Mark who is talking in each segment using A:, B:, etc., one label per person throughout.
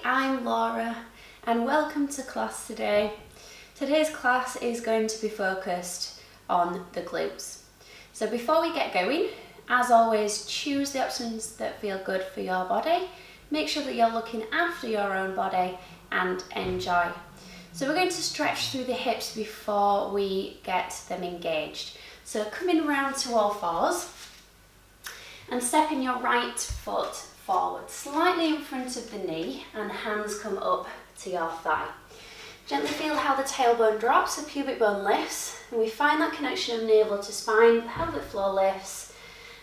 A: I'm Laura and welcome to class today. Today's class is going to be focused on the glutes. So before we get going, as always, choose the options that feel good for your body. Make sure that you're looking after your own body and enjoy. So we're going to stretch through the hips before we get them engaged. So coming round to all fours and stepping your right foot forward, slightly in front of the knee, and hands come up to your thigh. Gently feel how the tailbone drops, the pubic bone lifts, and we find that connection of navel to spine, pelvic floor lifts,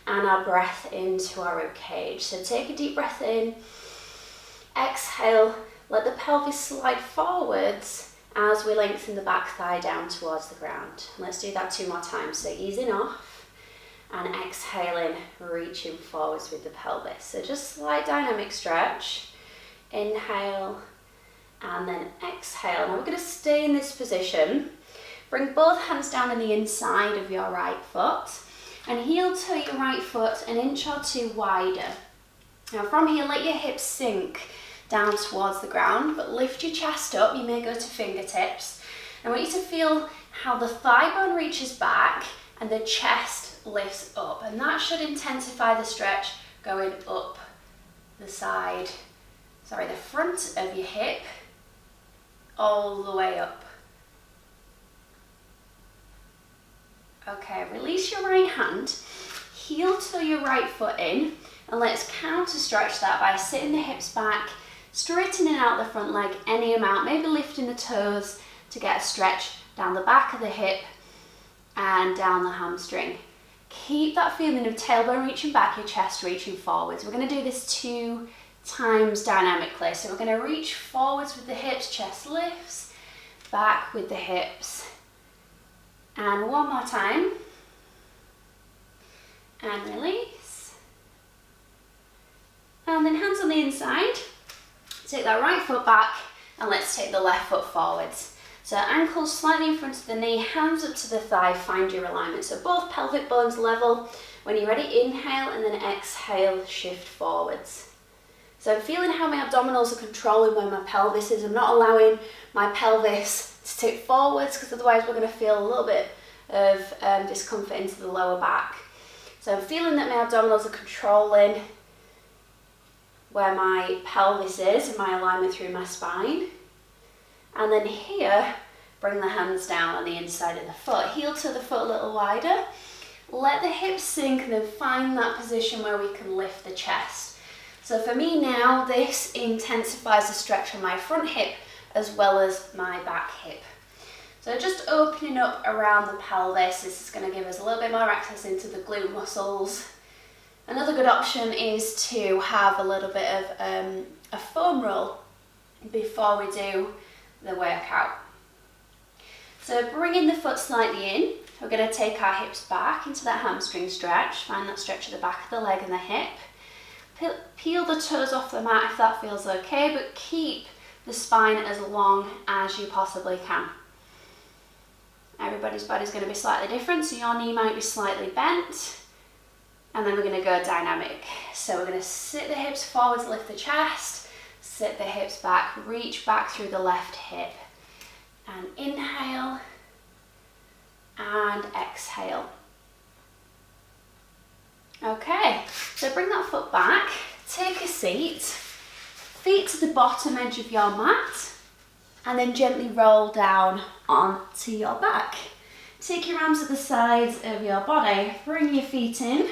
A: and our breath into our rib cage. So take a deep breath in, exhale, let the pelvis slide forwards as we lengthen the back thigh down towards the ground. Let's do that 2 more times. So easing off and exhaling, reaching forwards with the pelvis. So just slight dynamic stretch. Inhale and then exhale. Now we're going to stay in this position. Bring both hands down on the inside of your right foot and heel toe your right foot an inch or two wider. Now from here, let your hips sink down towards the ground, but lift your chest up. You may go to fingertips. I want you to feel how the thigh bone reaches back and the chest lifts up, and that should intensify the stretch going up the front of your hip all the way up. Okay, release your right hand, heel toe your right foot in, and let's counter stretch that by sitting the hips back, straightening out the front leg any amount, maybe lifting the toes to get a stretch down the back of the hip and down the hamstring. Keep that feeling of tailbone reaching back, your chest reaching forwards. We're going to do this 2 times dynamically. So we're going to reach forwards with the hips, chest lifts, back with the hips. And 1 more time. And release. And then hands on the inside. Take that right foot back and let's take the left foot forwards. So ankles slightly in front of the knee, hands up to the thigh, find your alignment. So both pelvic bones level. When you're ready, inhale and then exhale, shift forwards. So I'm feeling how my abdominals are controlling where my pelvis is. I'm not allowing my pelvis to tip forwards because otherwise we're going to feel a little bit of discomfort into the lower back. So I'm feeling that my abdominals are controlling where my pelvis is and my alignment through my spine. And then here, bring the hands down on the inside of the foot. Heel to the foot a little wider. Let the hips sink and then find that position where we can lift the chest. So for me now, this intensifies the stretch on my front hip as well as my back hip. So just opening up around the pelvis. This is going to give us a little bit more access into the glute muscles. Another good option is to have a little bit of a foam roll before we do the workout. So bringing the foot slightly in, we're going to take our hips back into that hamstring stretch. Find that stretch at the back of the leg and the hip. Peel the toes off the mat if that feels okay, but keep the spine as long as you possibly can. Everybody's body's going to be slightly different, so your knee might be slightly bent, and then we're going to go dynamic. So we're going to sit the hips forwards, lift the chest, sit the hips back, reach back through the left hip, and inhale and exhale. Okay, so bring that foot back, take a seat, feet to the bottom edge of your mat, and then gently roll down onto your back. Take your arms at the sides of your body, bring your feet in,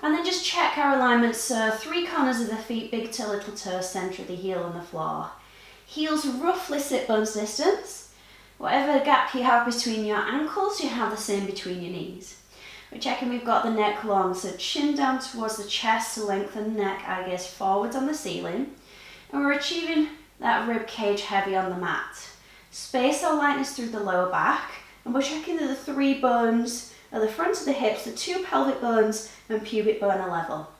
A: and then just check our alignment. So 3 corners of the feet, big toe, little toe, center of the heel on the floor. Heels roughly sit bones distance. Whatever gap you have between your ankles, you have the same between your knees. We're checking we've got the neck long, so chin down towards the chest to lengthen the neck, eye gaze forwards on the ceiling. And we're achieving that rib cage heavy on the mat. Space our lightness through the lower back, and we're checking that the 3 bones at the front of the hips, the 2 pelvic bones and pubic bone are level.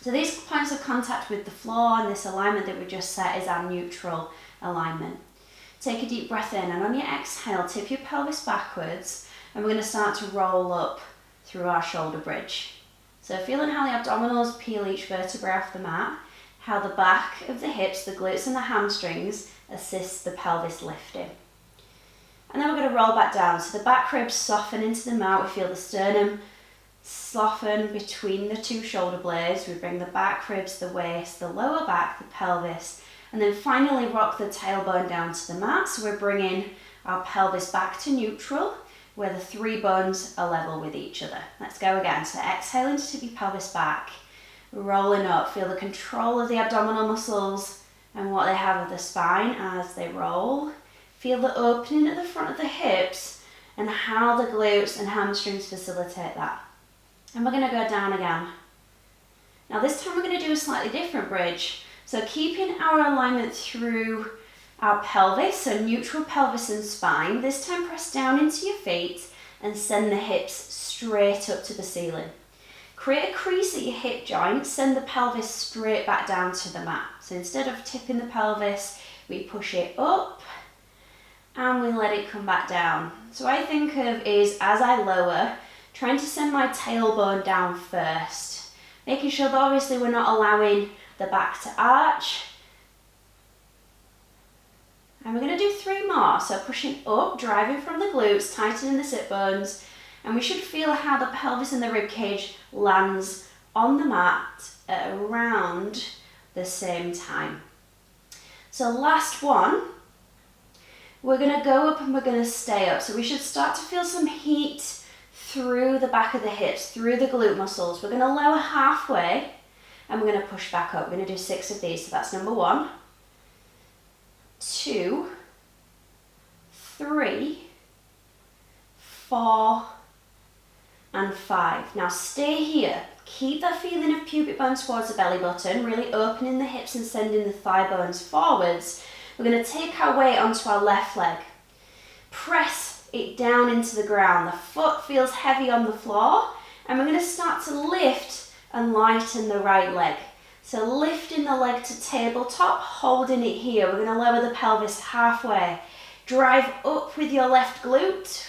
A: So these points of contact with the floor and this alignment that we just set is our neutral alignment. Take a deep breath in, and on your exhale, tip your pelvis backwards, and we're going to start to roll up through our shoulder bridge. So feeling how the abdominals peel each vertebrae off the mat, how the back of the hips, the glutes and the hamstrings assist the pelvis lifting. And then we're going to roll back down. So the back ribs soften into the mat. We feel the sternum soften between the two shoulder blades. We bring the back ribs, the waist, the lower back, the pelvis, and then finally rock the tailbone down to the mat. So we're bringing our pelvis back to neutral, where the three bones are level with each other. Let's go again. So exhaling to tip your pelvis back, rolling up. Feel the control of the abdominal muscles and what they have of the spine as they roll. Feel the opening at the front of the hips and how the glutes and hamstrings facilitate that. And we're going to go down again. Now this time we're going to do a slightly different bridge. So keeping our alignment through our pelvis, so neutral pelvis and spine. This time press down into your feet and send the hips straight up to the ceiling. Create a crease at your hip joint, send the pelvis straight back down to the mat. So instead of tipping the pelvis, we push it up and we let it come back down. So what I think of is, as I lower, trying to send my tailbone down first, making sure that obviously we're not allowing the back to arch. And we're going to do 3 more. So pushing up, driving from the glutes, tightening the sit bones, and we should feel how the pelvis and the rib cage lands on the mat at around the same time. So last one, we're going to go up and we're going to stay up. So we should start to feel some heat through the back of the hips, through the glute muscles. We're going to lower halfway and we're going to push back up. We're going to do 6 of these. So that's number 1, 2, 3, 4, and 5. Now stay here. Keep that feeling of pubic bone towards the belly button, really opening the hips and sending the thigh bones forwards. We're going to take our weight onto our left leg. Press it down into the ground. The foot feels heavy on the floor, and we're going to start to lift and lighten the right leg. So lifting the leg to tabletop, holding it here. We're going to lower the pelvis halfway. Drive up with your left glute.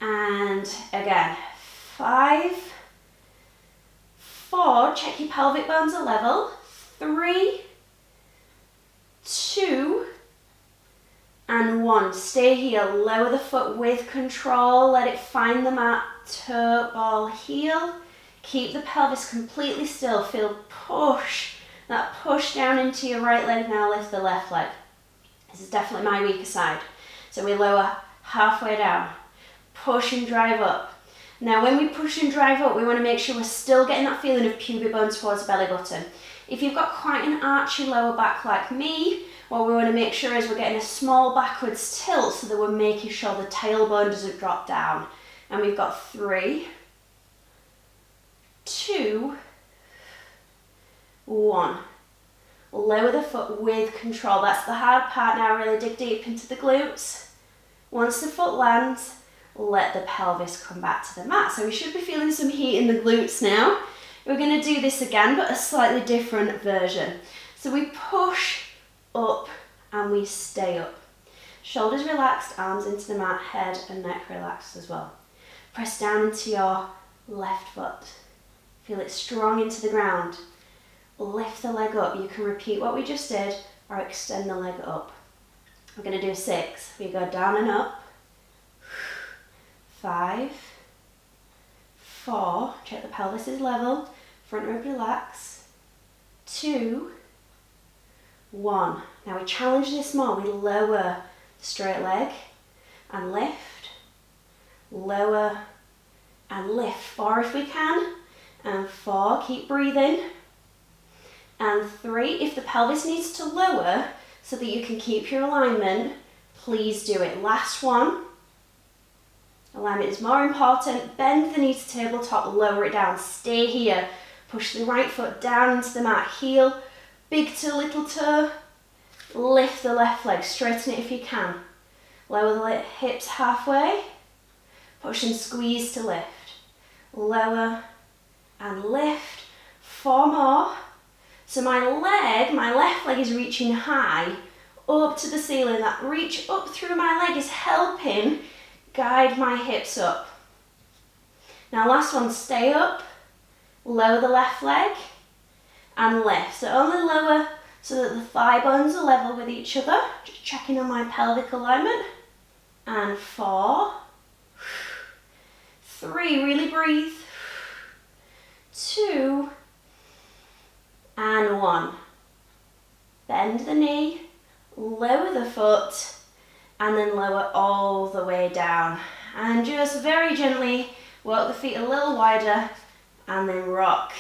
A: And again, 5, 4, check your pelvic bones are level. 3, 2, and 1. Stay here, lower the foot with control, let it find the mat, toe, ball, heel. Keep the pelvis completely still, feel push, that push down into your right leg. Now lift the left leg. This is definitely my weaker side. So we lower halfway down, push and drive up. Now when we push and drive up, we want to make sure we're still getting that feeling of pubic bone towards the belly button. If you've got quite an archy lower back like me, what we want to make sure is we're getting a small backwards tilt so that we're making sure the tailbone doesn't drop down. And we've got 3, 2, 1. Lower the foot with control. That's the hard part now. Really dig deep into the glutes. Once the foot lands, let the pelvis come back to the mat. So we should be feeling some heat in the glutes now. We're going to do this again, but a slightly different version. So we push up and we stay up. Shoulders relaxed, arms into the mat, head and neck relaxed as well. Press down into your left foot. Feel it strong into the ground. Lift the leg up. You can repeat what we just did or extend the leg up. We're going to do 6. We go down and up. 5, 4, check the pelvis is level, front rib relax. 2, 1. Now we challenge this more. We lower the straight leg and lift, lower and lift. 4 if we can, and 4, keep breathing. And 3, if the pelvis needs to lower so that you can keep your alignment, please do it. Last one. Alignment is more important. Bend the knee to tabletop, lower it down. Stay here. Push the right foot down into the mat. Heel, big toe, little toe. Lift the left leg. Straighten it if you can. Lower the hips halfway. Push and squeeze to lift. Lower and lift. 4 more. So my left leg is reaching high up to the ceiling. That reach up through my leg is helping guide my hips up. Now last one, stay up, lower the left leg, and lift. So only lower so that the thigh bones are level with each other. Just checking on my pelvic alignment. And 4, 3, really breathe. 2, and 1. Bend the knee, lower the foot, and then lower all the way down. And just very gently walk the feet a little wider and then rock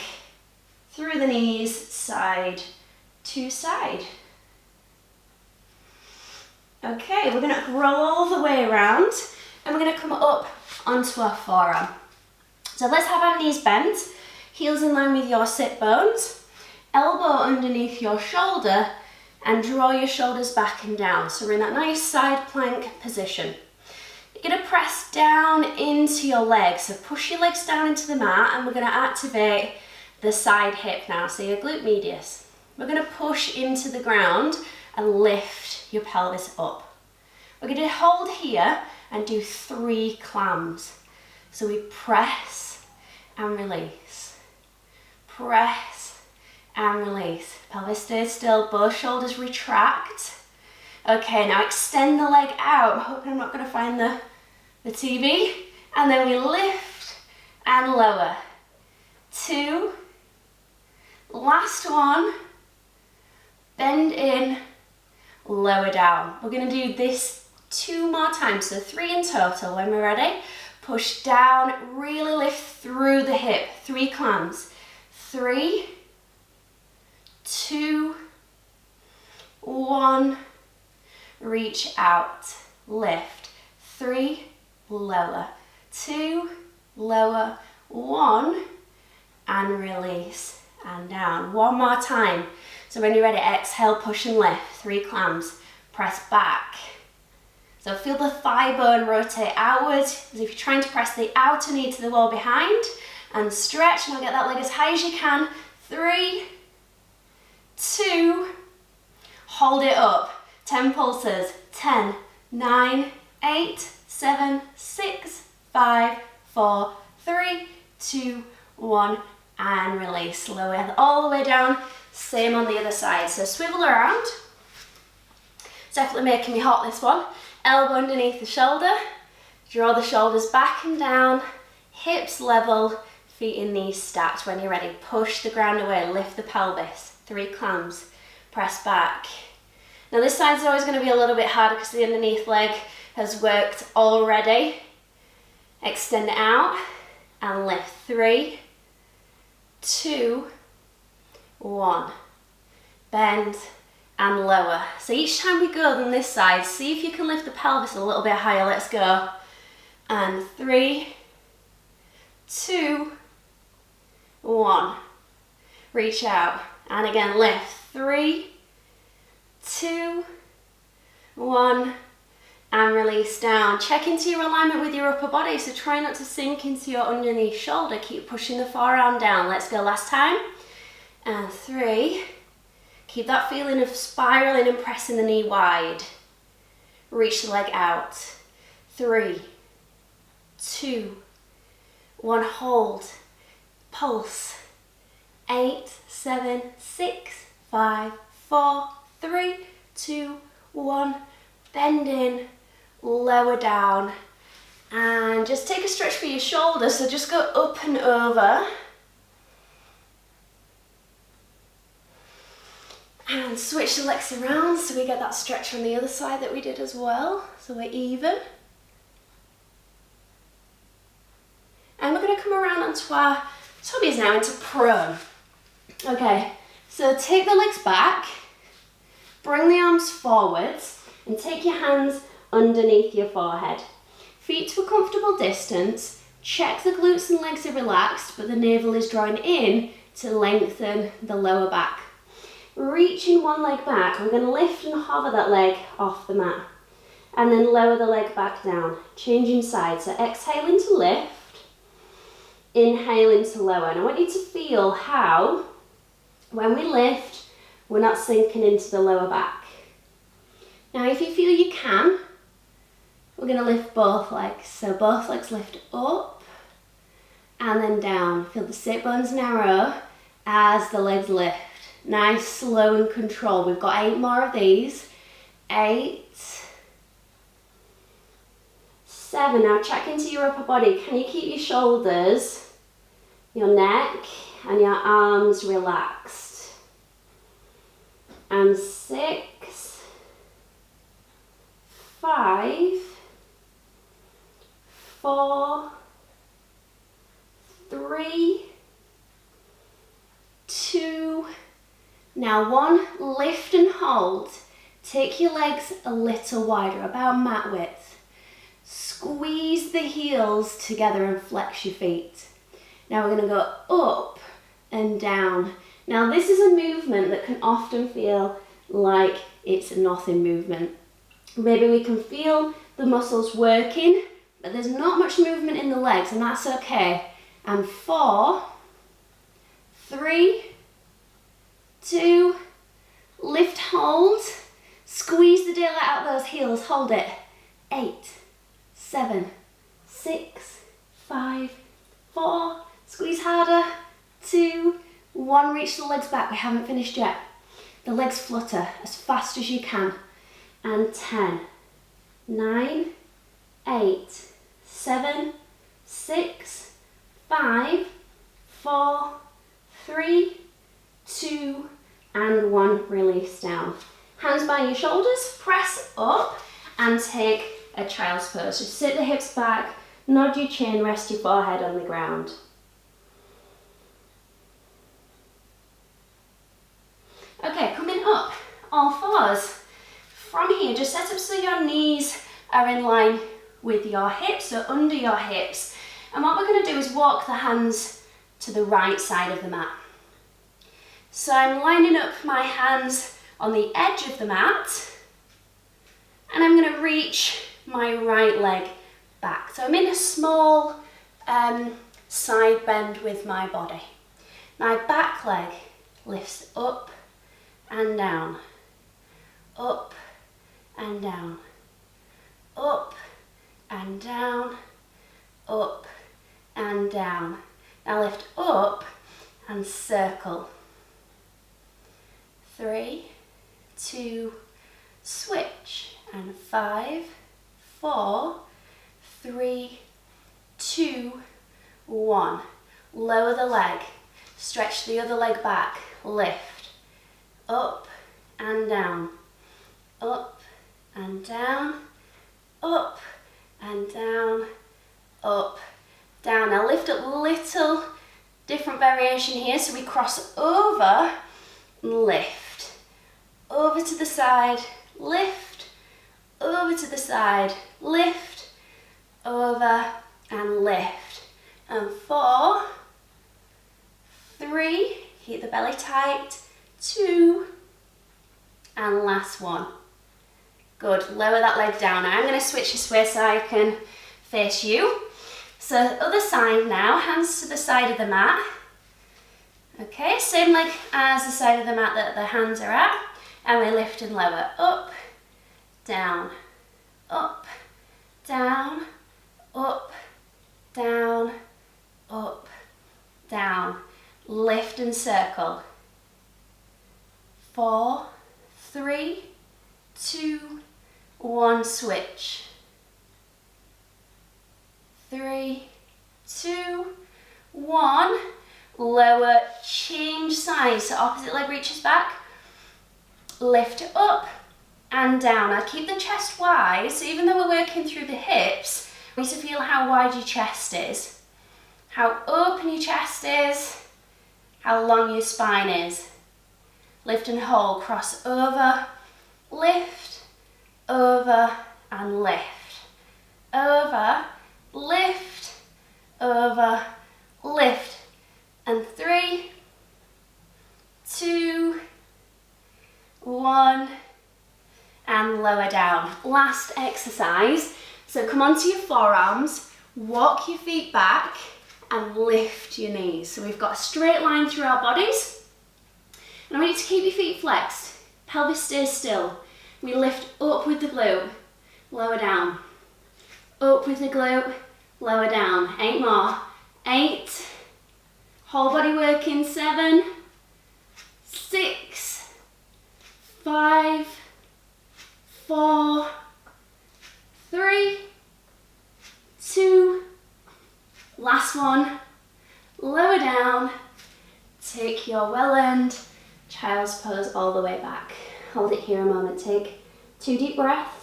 A: through the knees, side to side. Okay, we're going to roll all the way around and we're going to come up onto our forearm. So let's have our knees bent, heels in line with your sit bones, elbow underneath your shoulder, and draw your shoulders back and down. So we're in that nice side plank position. You're going to press down into your legs. So push your legs down into the mat and we're going to activate the side hip now. So your glute medius. We're going to push into the ground and lift your pelvis up. We're going to hold here and do 3 clams. So we press and release. Press and release. Pelvis stays still, both shoulders retract. Okay, now extend the leg out. I'm hoping I'm not going to find the TV. And then we lift and lower. 2. Last one. Bend in, lower down. We're going to do this 2 more times, so 3 in total. When we're ready, push down, really lift through the hip. 3 clams. 3, 2, 1. Reach out, lift. 3, lower. 2, lower. 1, and release and down. 1 more time. So when you're ready, exhale, push and lift. 3 clams. Press back. So feel the thigh bone rotate outwards as if you're trying to press the outer knee to the wall behind. And stretch. Now get that leg as high as you can. 3, 2, hold it up. 10 pulses. 10, 9, 8, 7, 6, 5, 4, 3, 2, 1, and release. Lower all the way down. Same on the other side. So swivel around. It's definitely making me hot, this one. Elbow underneath the shoulder. Draw the shoulders back and down. Hips level. Feet and knees stacked. When you're ready, push the ground away. Lift the pelvis. 3 clams. Press back. Now this side's always going to be a little bit harder because the underneath leg has worked already. Extend it out and lift. 3, 2, 1. Bend and lower. So each time we go on this side, see if you can lift the pelvis a little bit higher. Let's go. And 3, 2, 1. Reach out. And again, lift. 3, 2, 1. And release down. Check into your alignment with your upper body. So try not to sink into your underneath shoulder. Keep pushing the forearm down. Let's go last time. And 3. Keep that feeling of spiraling and pressing the knee wide. Reach the leg out. 3, 2, 1. Hold. Pulse. 8, 7, 6, 5, 4, 3, 2, 1. Bend in. Lower down. And just take a stretch for your shoulders. So just go up and over. And switch the legs around so we get that stretch on the other side that we did as well. So we're even. And we're going to come around onto our tummies now into prone. Okay, so take the legs back, bring the arms forwards, and take your hands underneath your forehead. Feet to a comfortable distance. Check the glutes and legs are relaxed, but the navel is drawing in to lengthen the lower back. Reaching one leg back, we're going to lift and hover that leg off the mat. And then lower the leg back down, changing sides. So exhale into lift, inhale into lower. And I want you to feel how, when we lift, we're not sinking into the lower back. Now if you feel you can, we're going to lift both legs. So both legs lift up and then down. Feel the sit bones narrow as the legs lift. Nice, slow and controlled. We've got 8 more of these. 8, 7. Now check into your upper body. Can you keep your shoulders, your neck and your arms relaxed? And 6, 5, 4, 3, 2, now 1, lift and hold. Take your legs a little wider, about mat width. Squeeze the heels together and flex your feet. Now we're going to go up and down. Now this is a movement that can often feel like it's a nothing movement. Maybe we can feel the muscles working, but there's not much movement in the legs, and that's okay. And 4, 3, 2, lift, hold, squeeze the daylight out of those heels, hold it. 8, 7, 6, 5, 4, squeeze harder, 2, 1, reach the legs back, we haven't finished yet. The legs flutter as fast as you can. And 10, 9, 8, 7, 6, 5, 4, 3, 2, and 1, release down. Hands by your shoulders, press up and take a child's pose. Just sit the hips back, nod your chin, rest your forehead on the ground. Okay, coming up, all fours. From here, just set up so your knees are in line with your hips, so under your hips. And what we're going to do is walk the hands to the right side of the mat. So I'm lining up my hands on the edge of the mat, and I'm going to reach my right leg back. So I'm in a small side bend with my body. My back leg lifts up and down, up and down, up and down, up and down. Now lift up and circle. 3, 2, switch, and 5, 4, 3, 2, 1. Lower the leg, stretch the other leg back, lift, up and down, up and down, up and down, up, down. Now lift up, little different variation here, so we cross over and lift, over to the side, lift, over to the side, lift, over and lift. And 4, 3, keep the belly tight, 2, and last one. Good, lower that leg down. Now I'm going to switch this way so I can face you. So other side now, hands to the side of the mat. Okay, same leg as the side of the mat that the hands are at. And we lift and lower, up, down, up, down, up, down, up, down. Lift and circle. 4, 3, 2, 1, switch. 3, 2, 1, lower, change sides, so opposite leg reaches back, lift up and down. Now keep the chest wide, so even though we're working through the hips, we need to feel how wide your chest is, how open your chest is, how long your spine is. Lift and hold, cross over, lift, over and lift, over, lift, over, lift, and 3, 2, 1, and lower down. Last exercise, so come onto your forearms, walk your feet back and lift your knees. So we've got a straight line through our bodies, and I want you to keep your feet flexed, pelvis stays still. We lift up with the glute, lower down, up with the glute, lower down. 8 more, 8, whole body working, 7, 6, 5, 4, 3, 2, last one, lower down, take your well-earned child's pose all the way back. Hold it here a moment, take 2 deep breaths.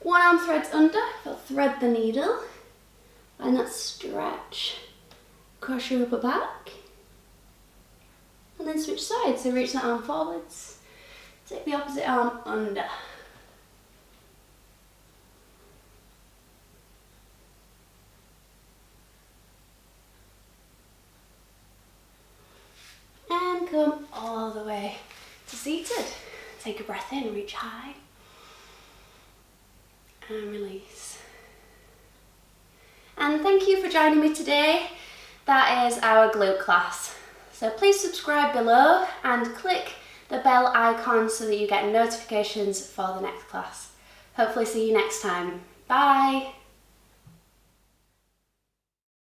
A: One arm threads under, you'll thread the needle, and that stretch across your upper back. And then switch sides, so reach that arm forwards, take the opposite arm under. And come all the way to seated. Take a breath in, reach high. And release. And thank you for joining me today. That is our glute class. So please subscribe below and click the bell icon so that you get notifications for the next class. Hopefully see you next time. Bye!